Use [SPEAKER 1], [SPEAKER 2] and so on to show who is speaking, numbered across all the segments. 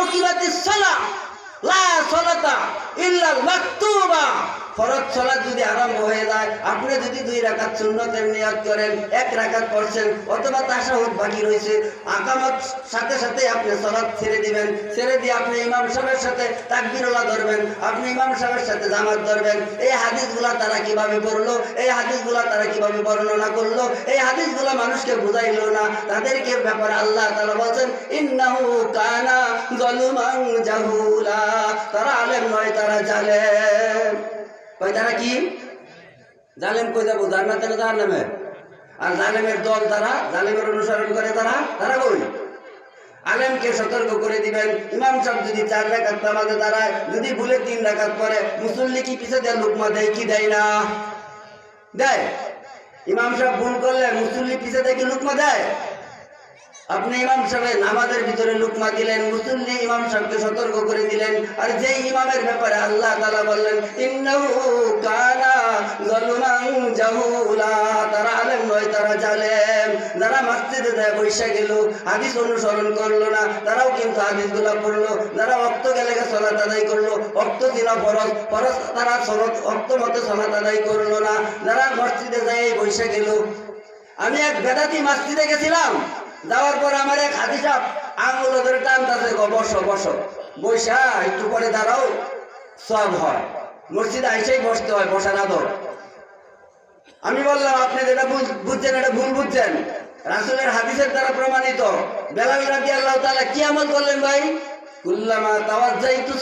[SPEAKER 1] উকিমাতিস সালাহ লা সালাতা ইল্লাল মাকতুবা। ফরজ সালাত যদি আরম্ভ হয়ে যায়, আপনি যদি 2 রাকাত সুন্নতের নিয়ত করেন, 1 রাকাত পড়ছেন অথবা তাশাহুদ বাকি রয়েছে, আকামত সাথে সাথে আপনি সালাত ছেড়ে দিবেন। ছেড়ে দিয়ে আপনি ইমাম সাহেবের সাথে তাকবীরুল্লাহ ধরবেন, আপনি ইমাম সাহেবের সাথে জামাত ধরবেন। এই হাদিসগুলা তারা কিভাবে পড়লো, এই হাদিসগুলা তারা কিভাবে বর্ণনা করলো, এই হাদিসগুলা মানুষকে বুঝাইলো না, তাদেরকে ব্যাপারে আল্লাহ তাআলা বলেন ইন্নাহু কানা যালুমান জাহুলা। তারা আলেম নয়, তারা জালেম। কই তারা কি জালেম? কই যাবো? জান্নাতে না জাহান্নামে? আর জালেমের দল তারা, জালেমের অনুসরণ করে তারা কই? আলেমকে সতর্ক করে দিবেন। ইমাম সাহেব যদি 4 রাকাত নামাজে দাঁড়ায়, যদি ভুলে 3 রাকাত পড়ে, মুসল্লি কি পিছে দিয়ে লুকমা দেয় কি দেয় না? দেয়। ইমাম সাহেব ভুল করলে মুসল্লি পিছে দিয়ে কি লুকমা দেয়? আপনি ইমাম সাহেব নামাজের ভিতরে লুকমা দিলেন, মুসল্লি ইমাম সাহেবকে সতর্ক করে দিলেন। আর যে ইমামের ব্যাপারে আল্লাহ তাআলা বললেন ইন্নাহু কানা যালুমান জাহুলা, তারা আলেম নয়, তারা জালেম। যারা মসজিদে যায় বৈশা গেল, হাদিস অনুসরণ করলো না, তারাও কিন্তু হাদিসগুলো পড়লো। যারা ওয়াক্ত গেলে সালাত আদায় করলো, ওয়াক্ত দিনা ফরজ তারা ওয়াক্ত মতো সালাত আদায় করলো না। যারা মসজিদে যায় বৈশা গেল। আমি এক বেদাতি মসজিদে গেছিলাম, যাওয়ার পর আমার এক হাজি সাহেব আঙুল ধরে টানতেছে, বসো বসো, বৈশা একটু পরে দাঁড়াও, সব হয়। মসজিদে আইসাই বসতে হয়, বসার আদর। আমি বললাম আপনি যেটা বুঝছেন এটা ভুল বুঝছেন, রাসূলের হাদিসের দ্বারা প্রমাণিত। বেলাল রাদিয়াল্লাহু তাআলা কি আমল করলেন ভাই? কুল্লামা তাওয়াজ্জাইতু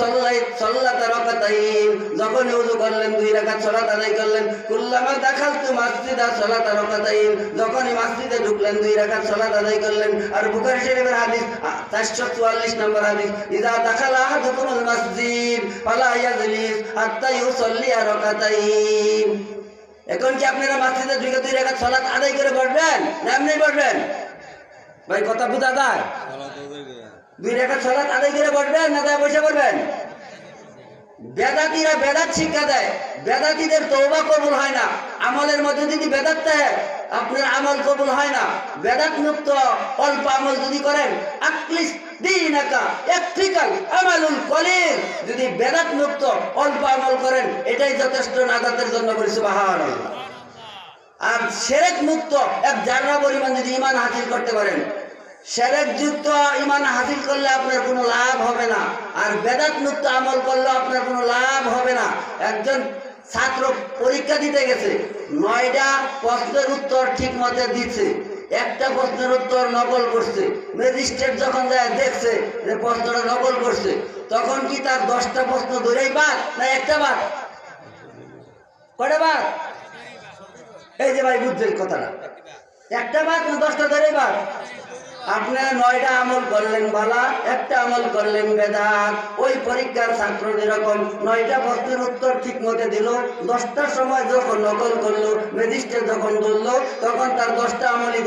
[SPEAKER 1] সাল্লাতা রাকাতাইন, যখন ওযু করলেন 2 রাকাত সালাত আদায় করলেন। কুল্লামা দাখালতু মাসজিদা সালাতা রাকাতাইন, যখনই মসজিদে ঢুকলেন 2 রাকাত সালাত আদায় করলেন। আর বুখারী শরীফের হাদিস 444 নম্বর হাদিস, ইযা দাখালা আহাদুকুমুল মাসজিদ ফালা ইয়াজলিস হাত্তা ইউসাল্লি রাকাতাইন। এখন কি আপনারা মসজিদে ঢুকে 2 রাকাত সালাত আদায় করে বসবেন না এমনি বসবেন? ভাই কথা বুঝা যায়? 2 রাকাত সালাত আদায় করে বসবেন না দাঁড়িয়ে বসে পড়বেন? বেদাতীরা বেদাত শিক্ষা দেয়, বেদাতীদের তওবা কবুল হয় না। আমলের মধ্যে যদি বেদাত থাকে আপনার আমল কবুল হয় না। বেদাত মুক্ত অল্প আমল যদি করেন, আকলিস দীনাকা ইয়াকফিকাল আমালুল কলিল, যদি বেদাত মুক্ত অল্প আমল করেন এটাই যথেষ্ট নাজাতের জন্য। বলি সুবহানাল্লাহ। আর শিরক মুক্ত এক জাররা পরিমাণ যদি ঈমান হাসিল করতে পারেন, শিরক যুক্ত ঈমান হাসিল করলে আপনার কোনো লাভ হবে না। আর বেদাত মুক্ত আমল করলে আপনার কোনো লাভ হবে না। একজন ছাত্র পরীক্ষা দিতে গেছে, 9টা প্রশ্নের উত্তর ঠিক মতো দিচ্ছে, একটা প্রশ্নের উত্তর নকল করছে। ম্যাজিস্ট্রেট যখন যায় দেখছে যে প্রশ্নটা নকল করছে, তখন কি তার 10টা প্রশ্ন ধরেই বাদ না একটা বাদ? কয়টা বাদ? এই যে ভাই বুঝছেন কথাটা, একটা বাদ না 10টা ধরেই বাদ? আপনি 9টা আমল করলেন ভালা, একটা আমল করলেন বেদাত। ওই পরীক্ষার ছাত্র যেরকম 9টা প্রশ্নের উত্তর ঠিক মতো দিল, 10টার সময় যখন নকল করলো, ম্যাজিস্ট্রেট যখন ধরলো, তখন তার 10টা আমলই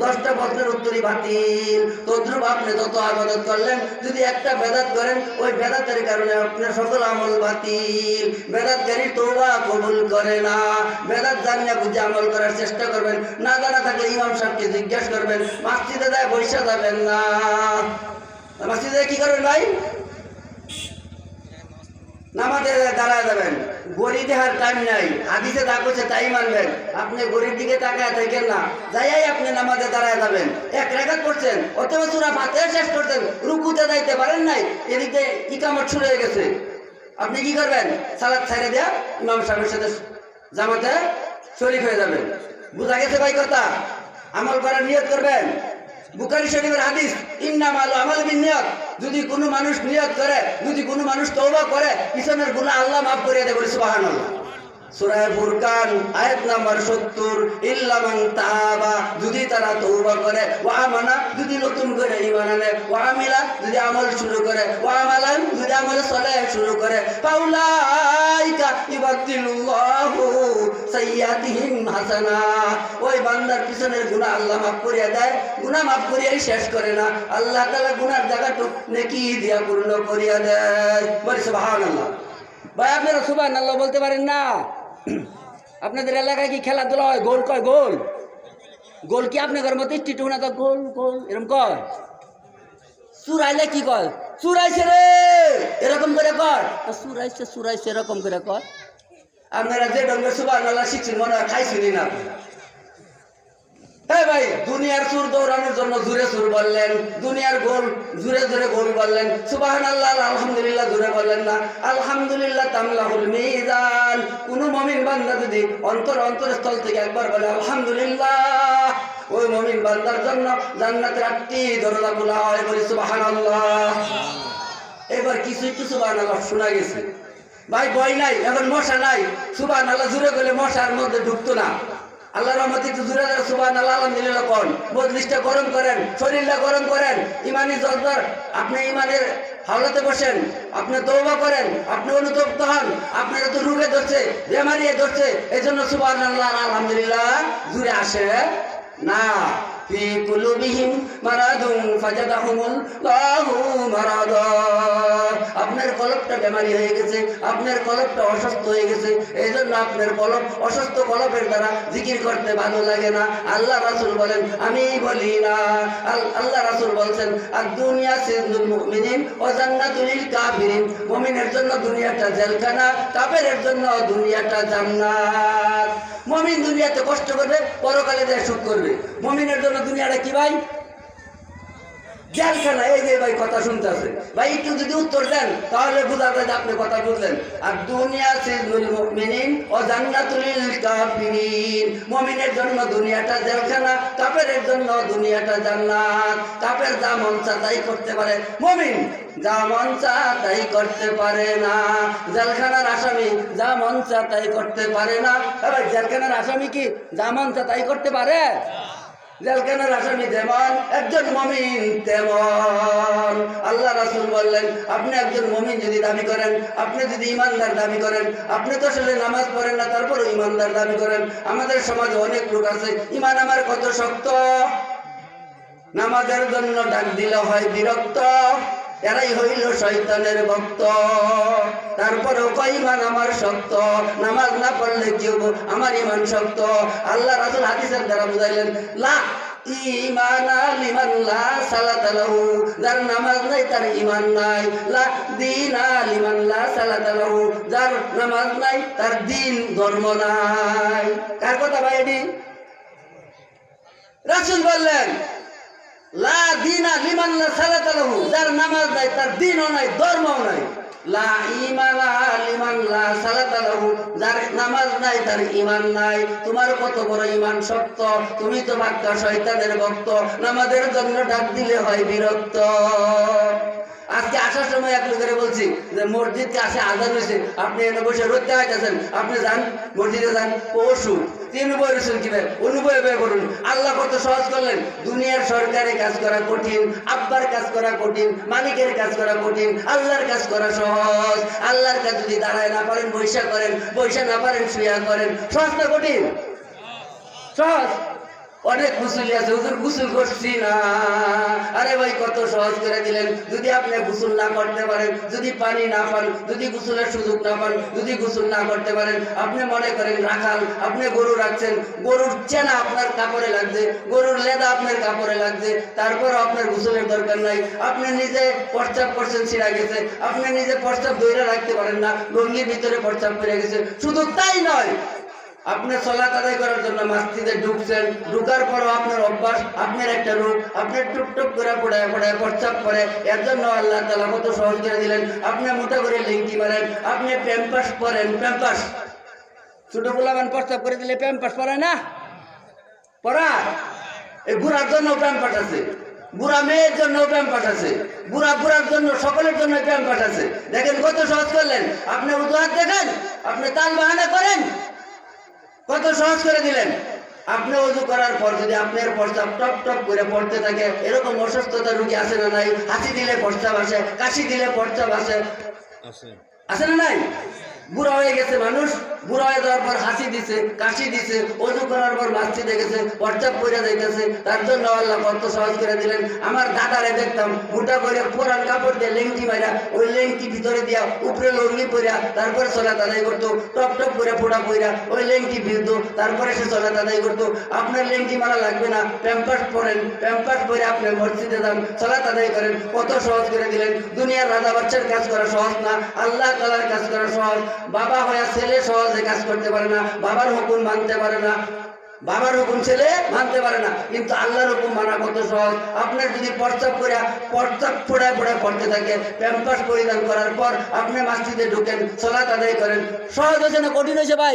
[SPEAKER 1] 10টা প্রশ্নের উত্তরই বাতিল। তদ্রুপ আপনি যত ইবাদত করলেন, যদি একটা বেদাত করেন, ওই বেদাতের কারণে আপনার সকল আমল বাতিল। বেদাতকারী তওবা কবুল করে না। বেদাত জানিয়া বুঝে আমল করার চেষ্টা করবেন, না জানা থাকলে ইমাম সাহেবকে জিজ্ঞাসা করবেন। মসজিদে যায় বৈশা যাবেন না। মসজিদে কি করবেন ভাই? নামাজে দাঁড়ায় যাবেন। গড়ি দেখার টাইম নাই, হাদিসে যা করছে তাই মানবেন। আপনি গড়ির দিকে তাকায় থাকেন না, যাইয়াই আপনি নামাজে দাঁড়ায় যাবেন। 1 রাকাত পড়ছেন অথবা সূরা ফাতিহা শেষ করছেন, রুকুতে যাইতে পারেন নাই, এদিকে ইকামত শুরু হয়ে গেছে। আপনি কি করবেন? সালাত ছেড়ে দেয়া ইমাম সাহেবের সাথে জামাতে শরীক হয়ে যাবেন। বুঝা গেছে ভাই কথা? আমল করার নিয়ত করবেন। বুখারী শরীফের হাদিস ইন্নামাল আমাল বিন্নিয়াত, যদি কোনো মানুষ নিয়ত করে, যদি কোনো মানুষ তওবা করে, পিছনের গুনাহ আল্লাহ মাফ করে দেয়। বলি সুবহানাল্লাহ। সূরা ফুরকান আয়াত নাম্বার 70, ইল্লা মান তাবা, যদি তারা তওবা করে, ওয়া আমানা, যদি নতুন করে ঈমান আনে, ওয়া আমিলা, যদি আমল শুরু করে, ওয়া আমালান, যদি আমল সালেহ শুরু করে, ফাউলাইকা ইবাদদিলুল্লাহু সাইয়্যাতিহিম হাসানা, ওই বান্দার পিছনের গুনাহ আল্লাহ মাফ করিয়া দেয়। গুনাহ মাফ করিয়াই শেষ করে না, আল্লাহ তাআলা গুনার জায়গাটুক নেকি দিয়া পূর্ণ করিয়া দেয়। বলি সুবহানাল্লাহ। ভাই আপনারা সুবহানাল্লাহ বলতে পারেন না? আপনাদের এলাকায় কি খেলাধুলা হয়? গোল কয়? গোল গোল কি আপনাদের মতো টিটু না? তো গোল গোল এরকম কয়? চুরাইলে কি কয়? চুরাইছে রে এরকম করে কর, চুরাইছে চুরাইছে এরকম করে কর। আপনারা যে ডঙ্গে সুবহানাল্লাহ শিখছেন মনে হয় খাইছেনই না। হ্যাঁ ভাই, দুনিয়ার সুর দৌড়ানোর জন্য জুড়ে সুর বললেন, দুনিয়ার গোল জুড়ে জুড়ে গোল বললেন, সুবহানাল্লাহ আলহামদুলিল্লাহ জুড়ে বললেন না। আলহামদুলিল্লাহ তামলাহুল মিজান। কোন মুমিন বান্দা যদি অন্তরস্থল থেকে একবার বলে আলহামদুলিল্লাহ, ওই মুমিন বান্দার জন্য জান্নাতের 8টি দরজা খোলা হয়। বলি সুবহানাল্লাহ। এবার কিছু একটু সুবহানাল্লাহ শোনা গেছে ভাই, ভয় নাই, এখন মশা নাই। সুবহানাল্লাহ জুড়ে গেলে মশার মধ্যে ঢুকতো না। আল্লাহর রহমতে একটু জুড়ে সুবহানাল্লাহ আলহামদুলিল্লাহ কোন মজলিসটা গরম করেন, শরীরটা গরম করেন, ইমানি জজবার আপনি ইমানের হাওলাতে বসেন, আপনি তওবা করেন, আপনি অনুতপ্ত হন। আপনারা তো রোগে ধরছে, বেমারিয়ে ধরছে, এই জন্য সুবহানাল্লাহ আলহামদুলিল্লাহ জুড়ে আসে না। ফি কুলুবিহিম মারাদুন ফাজাদাহুমুল্লাহু মারাদা। আপনার কলবটা বেমারি হয়ে গেছে, আপনার কলবটা অসুস্থ হয়ে গেছে, এই জন্য আপনার কলব অসুস্থ কলবের দ্বারা জিকির করতে ভালো লাগে না। আল্লাহ রাসূল বলেন, আমি বলি না। আল্লাহ রাসূল বলছেন, আর দুনিয়া সিজনুল মুমিনিন ওয়া জান্নাতুল লিল কাফিরিন। মুমিনের জন্য দুনিয়াটা জেলখানা, কাফেরের জন্য দুনিয়াটা জান্নাত। মুমিন দুনিয়াতে কষ্ট করবে, পরকালে যায় সুখ করবে। মুমিনের জন্য দুনিয়াটা কি ভাই? জেলখানা। এই যে ভাই কথা শুনতে আছে ভাই, একটু যদি উত্তর দেন তাহলে বোঝা যায় যে আপনি কথা বুঝলেন। আর দুনিয়া সিজনুল মুমিনিন ওয়া জান্নাতুল লিল কাফিরিন। মুমিনের জন্য দুনিয়াটা জেলখানা, কাফেরের জন্য দুনিয়াটা জান্নাত। কাফের যা মন চায় তাই করতে পারে, মুমিন যা মন চায় তাই করতে পারে না। জেলখানার আসামি যা মন চায় তাই করতে পারে না। ভাই, জেলখানার আসামি কি যা মন চায় তাই করতে পারে? জেলখানার আসামি যেমন একজন মুমিন তেমন। আল্লাহ রাসূল বললেন, আপনি একজন মুমিন যদি দাবি করেন, আপনি যদি ইমানদার দাবি করেন, আপনি তো আসলে নামাজ পড়েন না, তারপরও ইমানদার দাবি করেন। আমাদের সমাজে অনেক লোক আছে, ইমান আমার কত শক্ত, নামাজের জন্য ডাক দিলে হয় বিরক্ত, এরাই হইল শয়তানের ভক্ত। তারপরেও কয় ইমান আমার শক্ত, নামাজ না পড়লে কি হবো, আমার ইমান শক্ত। আল্লাহ রাসূল হাদিসের দ্বারা বুঝাইলেন, লা ঈমানা লিমান লা সালাতা লাহু। যার নামাজ নাই তার ঈমান নাই। লা দীনা লিমান লা সালাতা লাহু। যার নামাজ নাই তার দ্বীন ধর্ম নাই। কার কথা ভাই এটি? রাসূল বললেন, লা দীনা লিমান লা সালাতা লাহু। যার নামাজ নাই তার দ্বীনও নাই, ধর্মও নাই। লা ঈমানা লিমান লা সালাতা লাহু। যার নামাজ নাই তার ঈমান নাই। তোমার কত বড় ঈমান শক্ত, তুমি তো বাক্কা শয়তানের ভক্ত, নামাজের জন্য ডাক দিলে হয় বিরক্ত। আজকে আসার সময় এক লোকের বলছি যে মসজিদকে আসে আজান হয়েছে, আপনি এনে বসে রোদ দেখাইতেছেন, আপনি যান মসজিদে যান। পশু অনুভব রয়েছেন কি ভাই, অনুভব করুন। আল্লাহ কত সহজ করলেন। দুনিয়ার সরকারি কাজ করা কঠিন, আব্বার কাজ করা কঠিন, মালিকের কাজ করা কঠিন, আল্লাহর কাজ করা সহজ। আল্লাহর কাজ যদি দাঁড়ায় না পারেন বৈশা করেন, বৈশা না পারেন শুয়া করেন। সহজ না কঠিন? সহজ। অনেক গুসুলি আছে, হুজুর গুসুল করছি না। আরে ভাই, কত সহজ করে দিলেন। যদি আপনি গুসুল না করতে পারেন, যদি পানি না পান, যদি গুসুলের সুযোগ না পান, যদি গুসুল না করতে পারেন, আপনি মনে করেন রাখাল, আপনি গরু রাখছেন, গরুর চেনা আপনার কাপড়ে লাগছে, গরুর লেদা আপনার কাপড়ে লাগছে, তারপরও আপনার গুসুলের দরকার নাই। আপনি নিজে প্রস্রাব করছেন, ছিঁড়া গেছে, আপনি নিজে প্রস্রাব ধরে রাখতে পারেন না, লুঙ্গির ভিতরে প্রস্রাব করে গেছে। শুধু তাই নয়, আপনি সালাত আদায় করার জন্য মসজিদে ঢুকছেন, ঢুকার পরও আপনার অভ্যাস, আপনার একটা রূপ, আপনি টুকটুক করে পড়ায় পড়ায় প্রস্রাব করে। এর জন্য আল্লাহ তাআলা কত সহজ করে দিলেন। আপনি মোটা করে লিঙ্কি মারেন, আপনি প্যাম্পাস পরেন। প্যাম্পাস ছোট গোলামান প্রস্রাব করে দিলে প্যাম্পাস পরে না, পরা। এই বুড়ার জন্য প্যাম্পাস আছে, বুড়া মেয়ের জন্য প্যাম্পাস আছে, বুড়ার জন্য, সকলের জন্য প্যাম্পাস আছে। দেখেন কত সহজ করলেন। আপনি উদাহরণ দেখেন, আপনি তাল বাহানা করেন, কত সহজ করে দিলেন। আপনি ওযু করার পর যদি আপনার প্রস্রাব টপ টপ করে পড়তে থাকে, এরকম অসুস্থতা রোগী আছে না নাই? হাসি দিলে প্রস্রাব আসে, কাশি দিলে প্রস্রাব আসে, আছে না নাই? বুড়া হয়ে গেছে মানুষ, বুড়া হয়ে যাওয়ার পর হাসি দিছে, কাশি দিছে, অজু করার পর মসজিদে গেছে, পর্চাপ পইরা যাইতেছে, তার জন্য আল্লাহ কত সহজ করে দিলেন। আমার দাদারে দেখতাম মোটা করে পুরান কাপড় দিয়ে লেংটি মাইরা, ওই লেংটি ভিতরে দিয়া উপরে লঙ্গি পইরা তারপরে সলাত আদায় করতো, টপ টপ করে ফোড়া পইরা ওই লেংটি ভিজতো, তারপরে সে সলাত আদায় করতো। আপনার লেংটি মারা লাগবে না, প্যাম্পাস পরেন, প্যাম্পাস পরে আপনি মসজিদে যান, সলাত আদায় করেন, কত সহজ করে দিলেন। দুনিয়ার রাজা বাচ্চার কাজ করা সহজ না, আল্লাহ তাআলার কাজ করা সহজ। বাবা হয়ে ছেলে সহজে কাজ করতে পারে না, বাবার হুকুম মানতে পারে না, বাবার হুকুম ছেলে মানতে পারে না, কিন্তু আল্লাহর হুকুম মানা কত সহজ। আপনার যদি প্রস্তাব ফোড়ায় ফোড়ায় পড়তে থাকে, প্যাম্পাস পরিধান করার পর আপনি মসজিদে ঢুকেন, সালাত আদায় করেন, সহজ হয়েছে না কঠিন হয়েছে ভাই?